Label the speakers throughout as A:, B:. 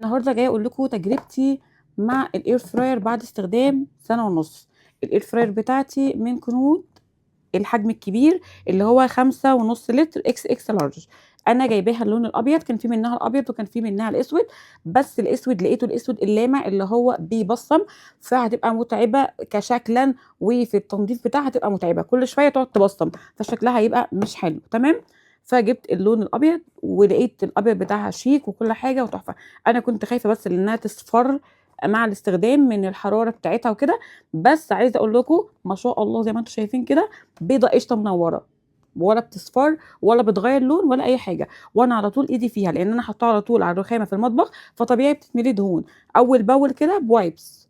A: النهارده جايه اقول لكم تجربتي مع الاير فراير بعد استخدام سنه ونص. الاير فراير بتاعتي من كنود الحجم الكبير اللي هو 5.5 لتر اكس اكس لارج. انا جايباها اللون الابيض، كان في منها الابيض وكان في منها الاسود، بس الاسود لقيته الاسود اللامع اللي هو بيبصم، فهتبقى متعبه كشكلا، وفي التنظيف بتاعها هتبقى متعبه، كل شويه تقعد تبصم فشكلها هيبقى مش حلو. تمام، فجبت اللون الابيض ولقيت الابيض بتاعها شيك وكل حاجه وتحفه. انا كنت خايفه بس انها تصفر مع الاستخدام من الحراره بتاعتها وكده، بس عايزه اقول لكم ما شاء الله زي ما انتم شايفين كده بيضه قشطه منوره، ولا بتصفر ولا بتغير لون ولا اي حاجه. وانا على طول ايدي فيها لان انا حطاها على طول على الرخامه في المطبخ، فطبيعي بتتملي دهون اول باول كده بوايبس.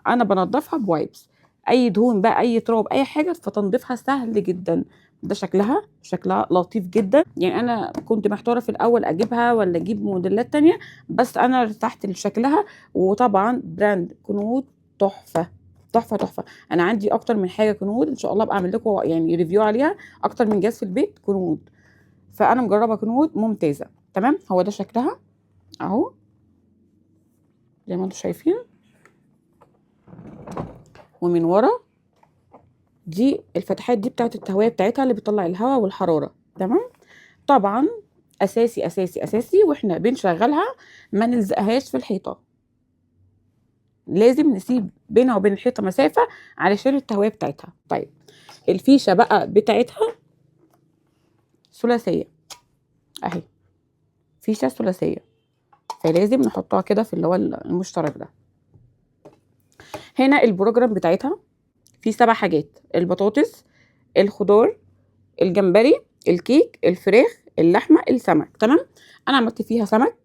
A: انا بنضفها بوايبس، اي دهون بقى اي تراب اي حاجه فتنظيفها سهل جدا. ده شكلها لطيف جدا، يعني انا كنت محتاره في الاول اجيبها ولا اجيب موديلات تانية، بس انا ارتحت لشكلها. وطبعا براند كنود تحفه تحفه تحفه. انا عندي اكتر من حاجه كنود، ان شاء الله ابقى اعمل لكم يعني ريفيو عليها، اكتر من جهاز في البيت كنود. فانا مجربه كنود ممتازه. تمام، هو ده شكلها اهو زي ما انتم شايفين، ومن ورا دي الفتحات دي بتاعت التهويه بتاعتها اللي بتطلع الهواء والحراره. تمام، طبعا اساسي اساسي اساسي واحنا بنشغلها ما نلزقهاش في الحيطه، لازم نسيب بينها وبين الحيطه مسافه علشان التهويه بتاعتها. طيب الفيشه بقى بتاعتها ثلاثيه اهي، فيشه ثلاثيه، فلازم نحطها كده في اللي هو المشترك ده. هنا البروجرام بتاعتها في 7 حاجات: البطاطس، الخضار، الجمبري، الكيك، الفراخ، اللحمه، السمك. تمام، انا عملت فيها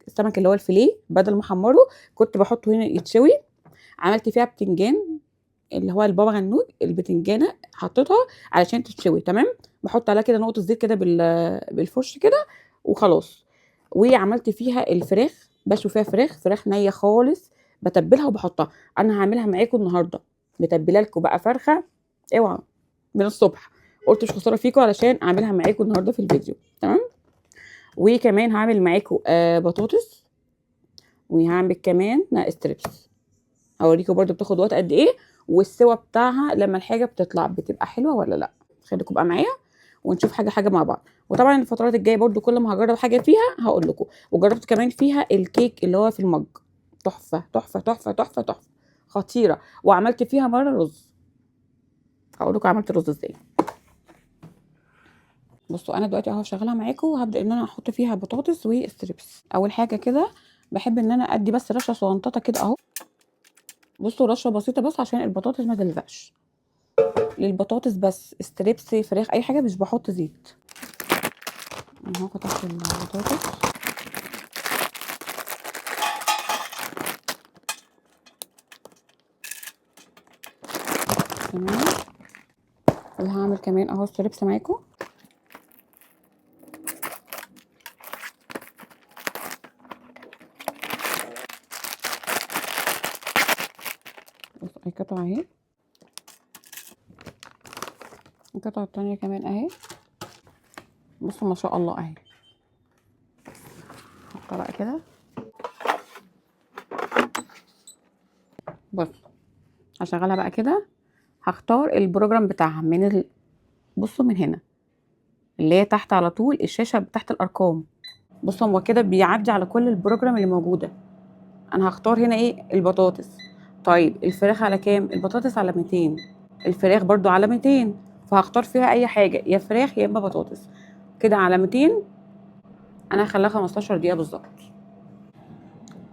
A: السمك اللي هو الفيليه، بدل ما احمره كنت بحطه هنا يتشوي. عملت فيها بتنجان اللي هو البابا غنوج، البتنجانه حطيتها علشان تتشوي. تمام، بحط عليها كده نقطه زيت كده بالفرش كده وخلاص. وعملت فيها الفراخ، بشوي فيها فراخ نيه خالص، بتبلها وبحطها. انا هعملها معاكم النهارده متبله لكم بقى فرخه، اوعى من الصبح، قلت مش خساره فيكم علشان اعملها معاكم النهارده في الفيديو. تمام، وكمان هعمل معاكم بطاطس، وهعمل كمان ستريبس، هوريكم برده بتاخد وقت قد ايه، والسوا بتاعها لما الحاجه بتطلع بتبقى حلوه ولا لا. خليكم بقى معايا ونشوف حاجه مع بعض. وطبعا الفترات الجايه برده كل ما هجرب حاجه فيها هقول لكم. وجربت كمان فيها الكيك اللي هو في المج، تحفه تحفه تحفه تحفه تحفه، خطيره. وعملت فيها مره رز، هقول لكم عملت الرز ازاي. بصوا انا دلوقتي اهو شغاله معاكم، وهبدا ان انا احط فيها بطاطس وستريبس. اول حاجه كده بحب ان انا ادي بس رشه صغنططه كده اهو، بصوا رشه بسيطه بس عشان البطاطس ما تلزقش. للبطاطس بس، ستريبس فراخ اي حاجه مش بحط زيت. اهو فتحت البطاطس، تمام، وهعمل كمان اهو ستريبس معاكم. بصوا اي قطعه اهي، القطعه التانيه كمان اهي، بصوا ما شاء الله اهي. حطها بقى كده، بصوا هشغلها بقى كده. هختار البروجرام بتاعها بصوا من هنا اللي هي تحت على طول الشاشه تحت الارقام. بصوا هو كده بيعدي على كل البروجرام اللي موجوده. انا هختار هنا ايه؟ البطاطس. طيب الفراخ على كام؟ البطاطس على 200، الفراخ برضو على 200، فهختار فيها اي حاجه، يا فراخ يا اما بطاطس. كده على 200 انا هخليها 15 دقيقه بالظبط.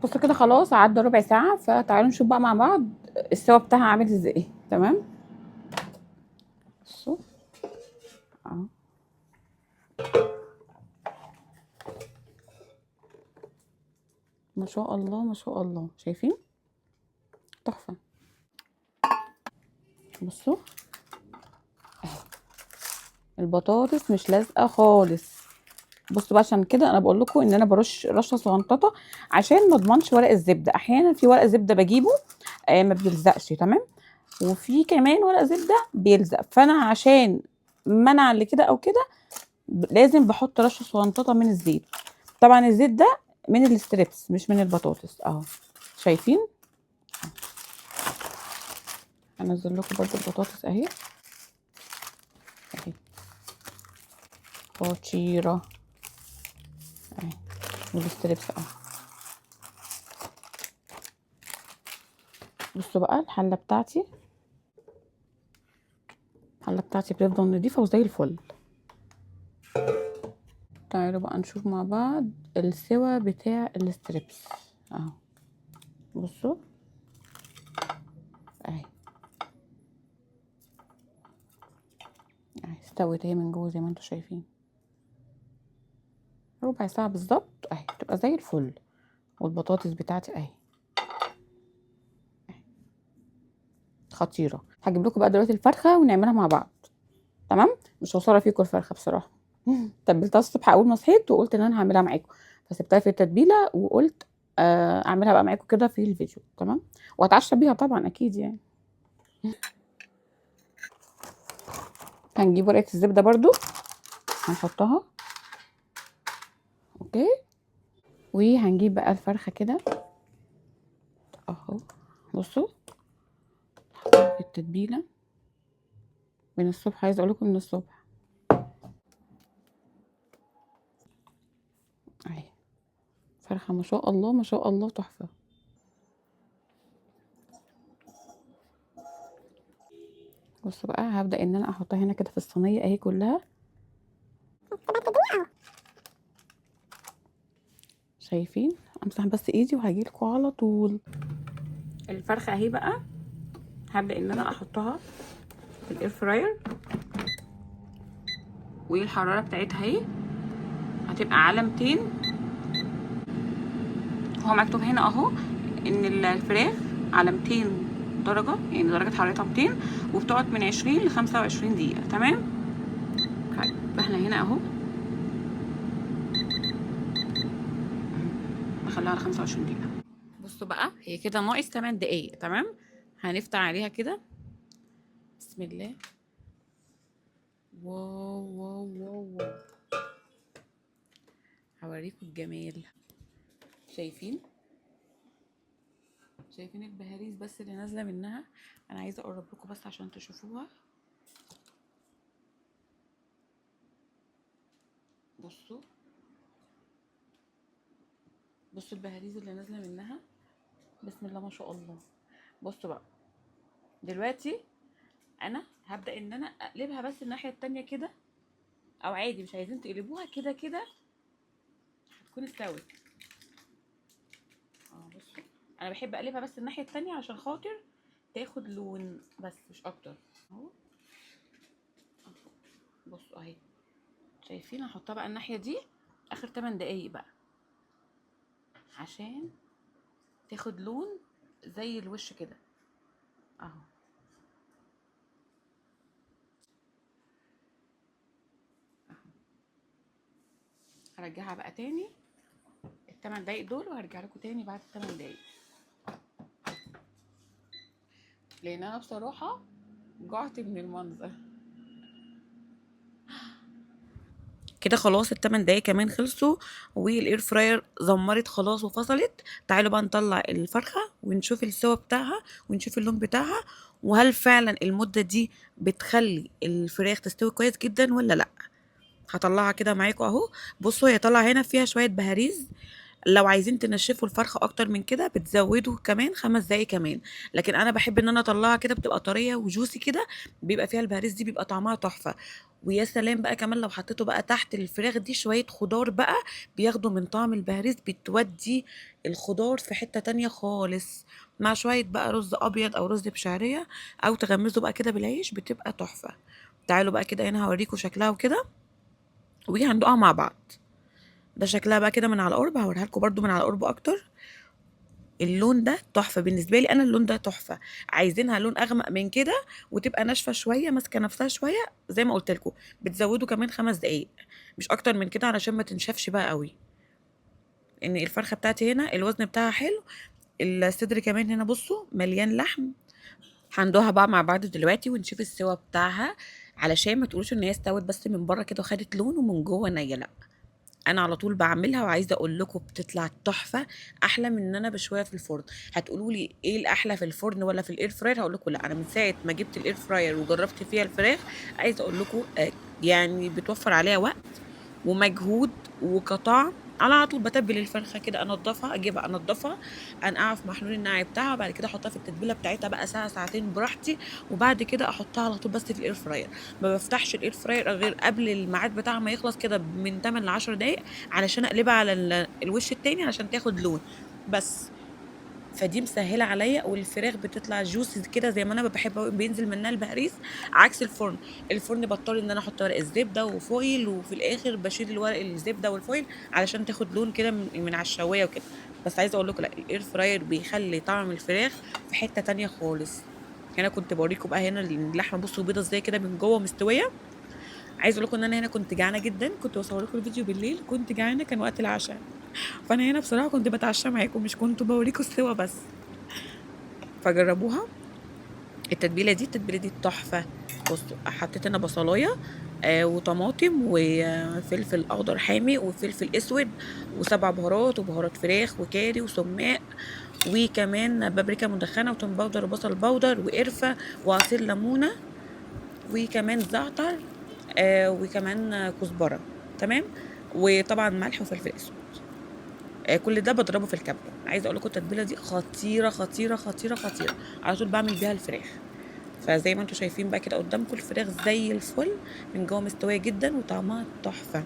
A: بصوا كده خلاص عدى ربع ساعه، فتعالوا نشوف بقى مع بعض السوا بتاعها عامل ازاي. تمام، بصوا اهو، ما شاء الله ما شاء الله، شايفين؟ تحفه. بصوا اهي البطاطس مش لازقه خالص. بصوا بقى عشان كده انا بقول لكم ان انا برش رشه صغنططه عشان ما اضمنش ورق الزبده. احيانا في ورق زبده بجيبه ما بيلزقش. تمام، وفي كمان ورق زبده بيلزق، فانا عشان منع اللي كده او كده لازم بحط رشه صغنططه من الزيت. طبعا الزيت ده من الستريبس مش من البطاطس اهو. شايفين؟ هنزل لكم برضو البطاطس اهي اهي خطيرة اهي، والستريبس اهو. بصوا بقى الحلة بتاعتي بتفضل نضيفة وزي الفل. تعالوا بقى نشوف مع بعض السوا بتاع الستريبس اهو. بصوا اهي استوت اهي من جوه زي ما انتم شايفين. ربع ساعة بالظبط اهي تبقى زي الفل. والبطاطس بتاعتي اهي خطيرة. هجيب لكم بقى دلوقتي الفرخة ونعملها مع بعض. تمام؟ مش هوصلها فيكم الفرخة بصراحة. تبلتها الصبح اول ما صحيت وقلت ان انا هعملها معاكم، فسبتها في التتبيلة وقلت اعملها بقى معاكم كده في الفيديو. تمام؟ وهتعشى بيها طبعا اكيد يعني. هنجيب ورقة الزبدة برضو هنحطها. اوكي. وهنجيب بقى الفرخة كده اهو. بصوا في التتبيلة من الصبح، عايزة اقول لكم من الصبح اهي. فرخة ما شاء الله ما شاء الله تحفة. بصوا بقى هبدأ ان انا احطها هنا كده في الصينية اهي كلها. شايفين؟ امسح بس ايدي وهجيلكوا على طول. الفرخة اهي بقى هبدأ ان انا احطها في الاير فراير، والحرارة بتاعتها اهي هتبقى على 200. هو مكتوب هنا اهو ان الفراخ على 200 درجة، يعني درجة حرارتها 200، وبتقعد من 20 ل 25 دقيقة. تمام؟ احنا هنا اهو نخليها على 25 دقيقة. بصوا بقى هي كده ناقص 8 دقايق. تمام؟ هنفتح عليها كده. بسم الله. واو واو واو واو، هوريكم الجمال. شايفين البهاريز بس اللي نازله منها؟ انا عايزه اقرب لكم بس عشان تشوفوها. بصوا البهاريز اللي نازله منها. بسم الله ما شاء الله. بصوا بقى دلوقتي انا هبدا ان انا اقلبها بس الناحيه التانية كده، او عادي مش عايزين تقلبوها كده كده هتكون استوت. بصوا انا بحب اقلبها بس الناحيه التانية عشان خاطر تاخد لون بس مش اكتر اهو. بصوا اهي شايفين؟ هحطها بقى الناحيه دي اخر 8 دقايق بقى عشان تاخد لون زي الوش كده اهو. هرجعها بقى تاني ال8 دقايق دول، وهرجع لكم تاني بعد ال8 دقايق، لان انا بصراحه جعت من المنظر كده. خلاص ال8 دقايق كمان خلصوا والاير فراير زمرت خلاص وفصلت. تعالوا بقى نطلع الفرخه ونشوف السوا بتاعها ونشوف اللون بتاعها، وهل فعلا المده دي بتخلي الفراخ تستوي كويس جدا ولا لا. هطلعها كده معاكم اهو. بصوا هي طالعه هنا فيها شويه بهاريز، لو عايزين تنشفوا الفرخه اكتر من كده بتزودوا كمان 5 دقايق كمان، لكن انا بحب ان انا اطلعها كده بتبقى طريه وجوسي كده، بيبقى فيها البهاريز دي بيبقى طعمها تحفه. ويا سلام بقى كمان لو حطيتوا بقى تحت الفراخ دي شويه خضار بقى بياخدوا من طعم البهاريز، بتودي الخضار في حته تانية خالص، مع شويه بقى رز ابيض او رز بشعريه، او تغمزوا بقى كده بالعيش بتبقى تحفه. تعالوا بقى كده هنا هوريكم شكلها وكده وهندوقها مع بعض. ده شكلها بقى كده من على قرب، هوريها لكم برده من على قرب اكتر. اللون ده تحفه بالنسبه لي انا، اللون ده تحفه. عايزينها لون اغمق من كده وتبقى ناشفه شويه ماسكه نفسها شويه زي ما قلت لكم بتزودوا كمان 5 دقايق مش اكتر من كده علشان ما تنشفش بقى قوي. ان الفرخه بتاعتي هنا الوزن بتاعها حلو، الصدر كمان هنا بصوا مليان لحم. هندوها بقى مع بعض دلوقتي ونشوف السوا بتاعها علشان ما تقولوش ان هي استوت بس من بره كده وخدت لون ومن جوه نيه، لا انا على طول بعملها، وعايزه اقول لكم بتطلع تحفه، احلى من ان انا بشويه في الفرن. هتقولوا لي ايه الاحلى في الفرن ولا في الاير فراير؟ هقول لكم لا، انا من ساعه ما جبت الاير فراير وجربت فيها الفراخ، عايزه اقول لكم يعني بتوفر عليها وقت ومجهود وكطعم. انا على طول بتبل الفرخه كده، انضفها، اجيبها انضفها، انقعها في محلول النقع بتاعها، وبعد كده احطها في التتبيله بتاعتها بقى ساعه ساعتين براحتي، وبعد كده احطها على طول بس في الاير فراير. ما بفتحش الاير فراير غير قبل الميعاد بتاعها ما يخلص كده من 8 ل 10 دقايق، علشان اقلبها على الوش التاني علشان تاخد لون بس. فدي مسهله عليا، والفراخ بتطلع جوسي كده زي ما انا بحب أوي، بينزل منها البهريز. عكس الفرن، الفرن بضطر ان انا احط ورق الزبده وفويل، وفي الاخر بشيل الورق الزبده والفويل علشان تاخد لون كده من على الشوايه وكده. بس عايزه اقول لكم لا، الاير فراير بيخلي طعم الفراخ في حته تانية خالص. هنا كنت بوريكم بقى هنا اللحمه، بصوا بيضه ازاي كده من جوه مستويه. عايزه اقول لكم ان انا هنا كنت جعانه جدا، كنت بصور لكم الفيديو بالليل، كنت جعانه، كان وقت العشاء. فانا هنا بصراحه كنت بتعشى معاكم، مش كنت بوريكم السوا بس. فجربوها. التتبيله دي تحفه. بصوا حطيت انا بصلايه وطماطم وفلفل اخضر حامي وفلفل اسود وسبع بهارات وبهارات فراخ وكاري وسماق، وكمان بابريكا مدخنه وتوم باودر وبصل باودر وقرفه وعصير ليمونه، وكمان زعتر وكمان كزبره. تمام. وطبعا ملح وفلفل اسود. كل ده بضربه في الكبه. عايزه اقول لكم التتبيله دي خطيره خطيره خطيره خطيره، على طول بعمل بيها الفراخ. فزي ما انتم شايفين بقى كده قدامكم، الفراخ زي الفل من جوه مستويه جدا وطعمها تحفه.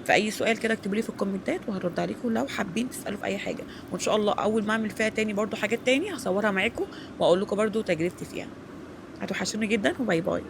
A: فاي سؤال كده اكتبوا لي في الكومنتات وهرد عليكم لو حابين تسالوا في اي حاجه، وان شاء الله اول ما اعمل فيها تاني برضو حاجات تاني هصورها معاكم واقول لكم برضو تجربتي فيها. هتوحشوني جدا، وباي باي.